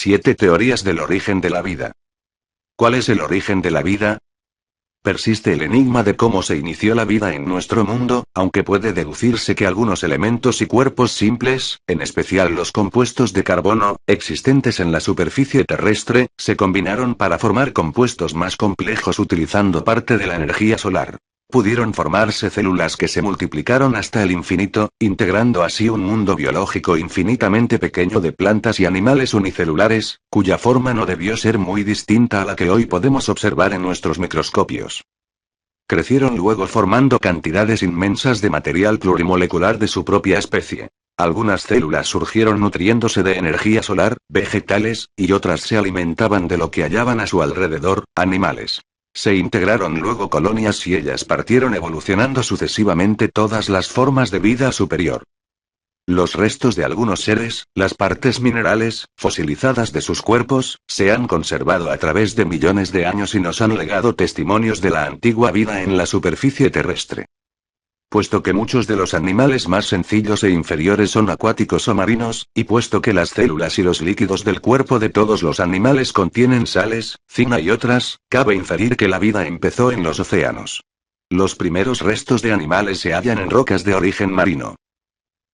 7 teorías del origen de la vida. ¿Cuál es el origen de la vida? Persiste el enigma de cómo se inició la vida en nuestro mundo, aunque puede deducirse que algunos elementos y cuerpos simples, en especial los compuestos de carbono, existentes en la superficie terrestre, se combinaron para formar compuestos más complejos utilizando parte de la energía solar. Pudieron formarse células que se multiplicaron hasta el infinito, integrando así un mundo biológico infinitamente pequeño de plantas y animales unicelulares, cuya forma no debió ser muy distinta a la que hoy podemos observar en nuestros microscopios. Crecieron luego formando cantidades inmensas de material plurimolecular de su propia especie. Algunas células surgieron nutriéndose de energía solar, vegetales, y otras se alimentaban de lo que hallaban a su alrededor, animales. Se integraron luego colonias y ellas partieron evolucionando sucesivamente todas las formas de vida superior. Los restos de algunos seres, las partes minerales, fosilizadas de sus cuerpos, se han conservado a través de millones de años y nos han legado testimonios de la antigua vida en la superficie terrestre. Puesto que muchos de los animales más sencillos e inferiores son acuáticos o marinos, y puesto que las células y los líquidos del cuerpo de todos los animales contienen sales, cina y otras, cabe inferir que la vida empezó en los océanos. Los primeros restos de animales se hallan en rocas de origen marino.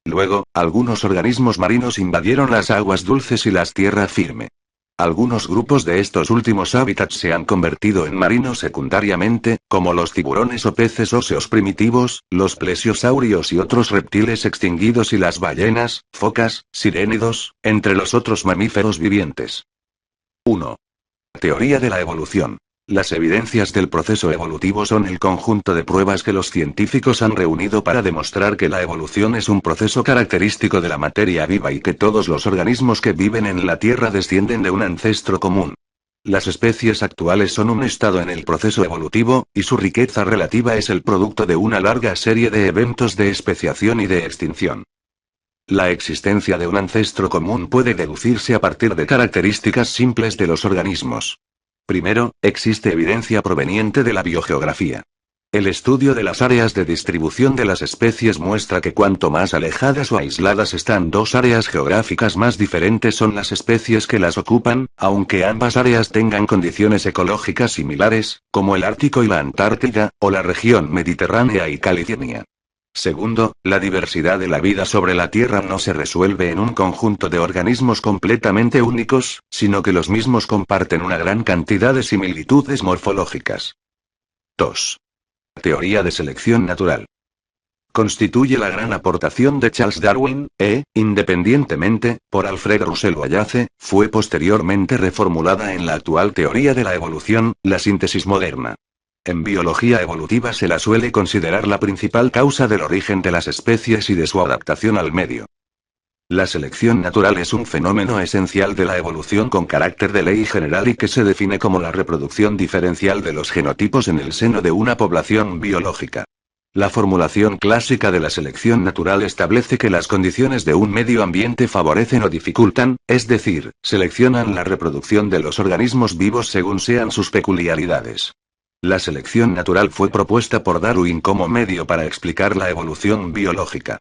Luego, algunos organismos marinos invadieron las aguas dulces y las tierra firme. Algunos grupos de estos últimos hábitats se han convertido en marinos secundariamente, como los tiburones o peces óseos primitivos, los plesiosaurios y otros reptiles extinguidos y las ballenas, focas, sirénidos, entre los otros mamíferos vivientes. 1. Teoría de la evolución. Las evidencias del proceso evolutivo son el conjunto de pruebas que los científicos han reunido para demostrar que la evolución es un proceso característico de la materia viva y que todos los organismos que viven en la Tierra descienden de un ancestro común. Las especies actuales son un estado en el proceso evolutivo, y su riqueza relativa es el producto de una larga serie de eventos de especiación y de extinción. La existencia de un ancestro común puede deducirse a partir de características simples de los organismos. Primero, existe evidencia proveniente de la biogeografía. El estudio de las áreas de distribución de las especies muestra que cuanto más alejadas o aisladas están dos áreas geográficas, más diferentes son las especies que las ocupan, aunque ambas áreas tengan condiciones ecológicas similares, como el Ártico y la Antártida, o la región mediterránea y California. Segundo, la diversidad de la vida sobre la Tierra no se resuelve en un conjunto de organismos completamente únicos, sino que los mismos comparten una gran cantidad de similitudes morfológicas. 2. Teoría de selección natural. Constituye la gran aportación de Charles Darwin, independientemente, por Alfred Russel Wallace, fue posteriormente reformulada en la actual teoría de la evolución, la síntesis moderna. En biología evolutiva se la suele considerar la principal causa del origen de las especies y de su adaptación al medio. La selección natural es un fenómeno esencial de la evolución con carácter de ley general y que se define como la reproducción diferencial de los genotipos en el seno de una población biológica. La formulación clásica de la selección natural establece que las condiciones de un medio ambiente favorecen o dificultan, es decir, seleccionan la reproducción de los organismos vivos según sean sus peculiaridades. La selección natural fue propuesta por Darwin como medio para explicar la evolución biológica.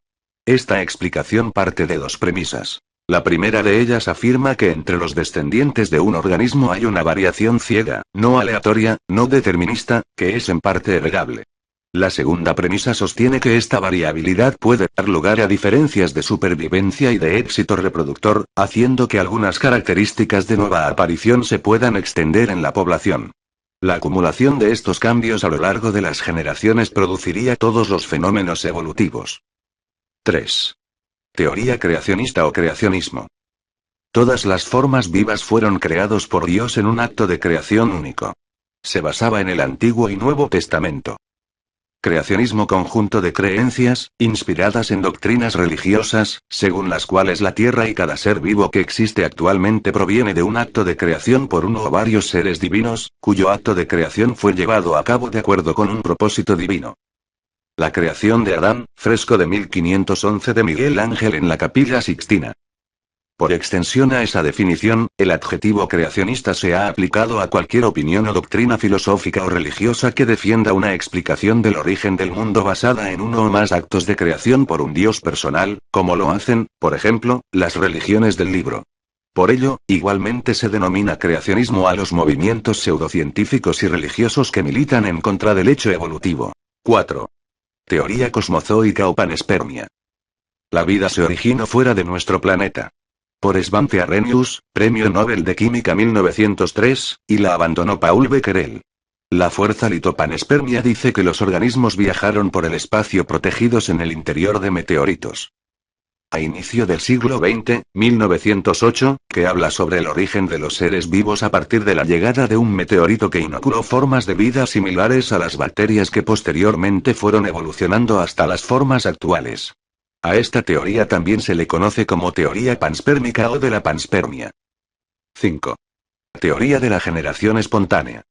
Esta explicación parte de dos premisas. La primera de ellas afirma que entre los descendientes de un organismo hay una variación ciega, no aleatoria, no determinista, que es en parte heredable. La segunda premisa sostiene que esta variabilidad puede dar lugar a diferencias de supervivencia y de éxito reproductor, haciendo que algunas características de nueva aparición se puedan extender en la población. La acumulación de estos cambios a lo largo de las generaciones produciría todos los fenómenos evolutivos. 3. Teoría creacionista o creacionismo. Todas las formas vivas fueron creados por Dios en un acto de creación único. Se basaba en el Antiguo y Nuevo Testamento. Creacionismo: conjunto de creencias, inspiradas en doctrinas religiosas, según las cuales la Tierra y cada ser vivo que existe actualmente proviene de un acto de creación por uno o varios seres divinos, cuyo acto de creación fue llevado a cabo de acuerdo con un propósito divino. La creación de Adán, fresco de 1511 de Miguel Ángel en la Capilla Sixtina. Por extensión a esa definición, el adjetivo creacionista se ha aplicado a cualquier opinión o doctrina filosófica o religiosa que defienda una explicación del origen del mundo basada en uno o más actos de creación por un Dios personal, como lo hacen, por ejemplo, las religiones del libro. Por ello, igualmente se denomina creacionismo a los movimientos pseudocientíficos y religiosos que militan en contra del hecho evolutivo. 4. Teoría cosmozoica o panspermia. La vida se originó fuera de nuestro planeta. Por Svante Arrhenius, Premio Nobel de Química 1903, y la abandonó Paul Becquerel. La fuerza litopanspermia dice que los organismos viajaron por el espacio protegidos en el interior de meteoritos. A inicio del siglo XX, 1908, que habla sobre el origen de los seres vivos a partir de la llegada de un meteorito que inoculó formas de vida similares a las bacterias que posteriormente fueron evolucionando hasta las formas actuales. A esta teoría también se le conoce como teoría panspérmica o de la panspermia. 5. Teoría de la generación espontánea.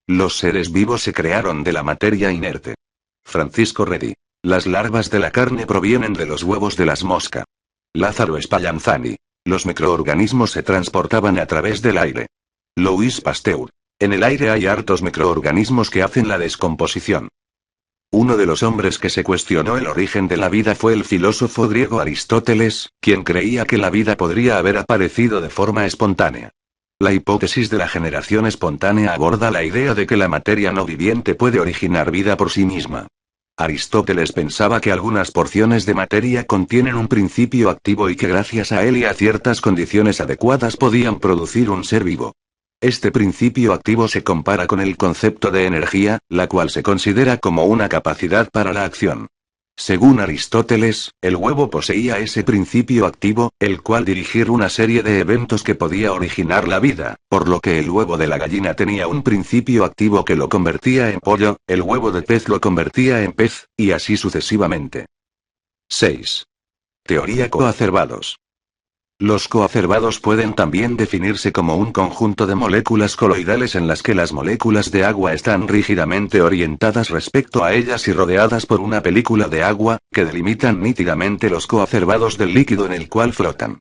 Los seres vivos se crearon de la materia inerte. Francisco Redi. Las larvas de la carne provienen de los huevos de las moscas. Lázaro Spallanzani. Los microorganismos se transportaban a través del aire. Louis Pasteur. En el aire hay hartos microorganismos que hacen la descomposición. Uno de los hombres que se cuestionó el origen de la vida fue el filósofo griego Aristóteles, quien creía que la vida podría haber aparecido de forma espontánea. La hipótesis de la generación espontánea aborda la idea de que la materia no viviente puede originar vida por sí misma. Aristóteles pensaba que algunas porciones de materia contienen un principio activo y que gracias a él y a ciertas condiciones adecuadas podían producir un ser vivo. Este principio activo se compara con el concepto de energía, la cual se considera como una capacidad para la acción. Según Aristóteles, el huevo poseía ese principio activo, el cual dirigir una serie de eventos que podía originar la vida, por lo que el huevo de la gallina tenía un principio activo que lo convertía en pollo, el huevo de pez lo convertía en pez, y así sucesivamente. 6. Teoría coacervados. Los coacervados pueden también definirse como un conjunto de moléculas coloidales en las que las moléculas de agua están rígidamente orientadas respecto a ellas y rodeadas por una película de agua, que delimitan nítidamente los coacervados del líquido en el cual flotan.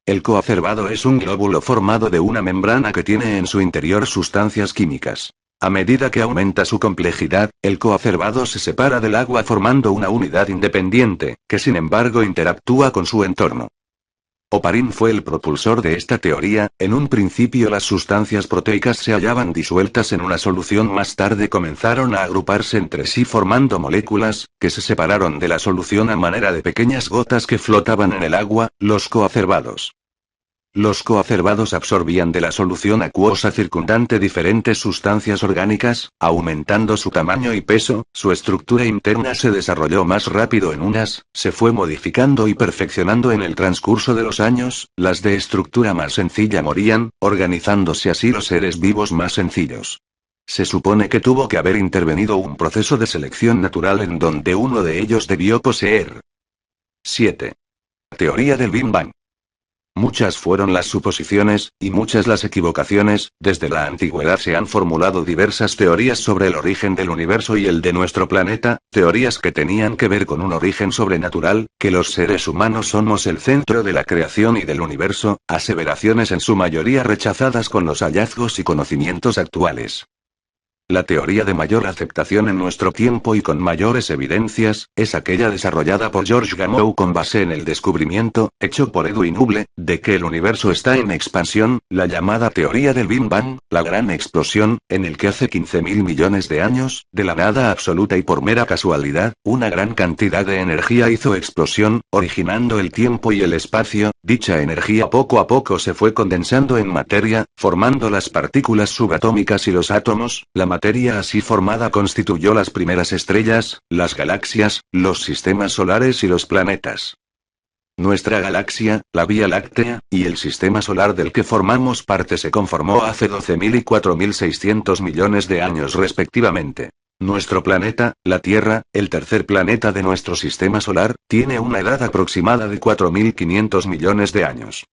El coacervado es un glóbulo formado de una membrana que tiene en su interior sustancias químicas. A medida que aumenta su complejidad, el coacervado se separa del agua formando una unidad independiente, que sin embargo interactúa con su entorno. Oparin fue el propulsor de esta teoría. En un principio las sustancias proteicas se hallaban disueltas en una solución, más tarde comenzaron a agruparse entre sí formando moléculas, que se separaron de la solución a manera de pequeñas gotas que flotaban en el agua, los coacervados. Los coacervados absorbían de la solución acuosa circundante diferentes sustancias orgánicas, aumentando su tamaño y peso, su estructura interna se desarrolló más rápido en unas, se fue modificando y perfeccionando en el transcurso de los años, las de estructura más sencilla morían, organizándose así los seres vivos más sencillos. Se supone que tuvo que haber intervenido un proceso de selección natural en donde uno de ellos debió poseer. 7. Teoría del Big Bang. Muchas fueron las suposiciones, y muchas las equivocaciones. Desde la antigüedad se han formulado diversas teorías sobre el origen del universo y el de nuestro planeta, teorías que tenían que ver con un origen sobrenatural, que los seres humanos somos el centro de la creación y del universo, aseveraciones en su mayoría rechazadas con los hallazgos y conocimientos actuales. La teoría de mayor aceptación en nuestro tiempo y con mayores evidencias, es aquella desarrollada por George Gamow con base en el descubrimiento, hecho por Edwin Hubble, de que el universo está en expansión, la llamada teoría del Big Bang, la gran explosión, en el que hace 15.000 millones de años, de la nada absoluta y por mera casualidad, una gran cantidad de energía hizo explosión, originando el tiempo y el espacio. Dicha energía poco a poco se fue condensando en materia, formando las partículas subatómicas y los átomos. La materia así formada constituyó las primeras estrellas, las galaxias, los sistemas solares y los planetas. Nuestra galaxia, la Vía Láctea, y el sistema solar del que formamos parte se conformó hace 12.000 y 4.600 millones de años respectivamente. Nuestro planeta, la Tierra, el tercer planeta de nuestro sistema solar, tiene una edad aproximada de 4.500 millones de años.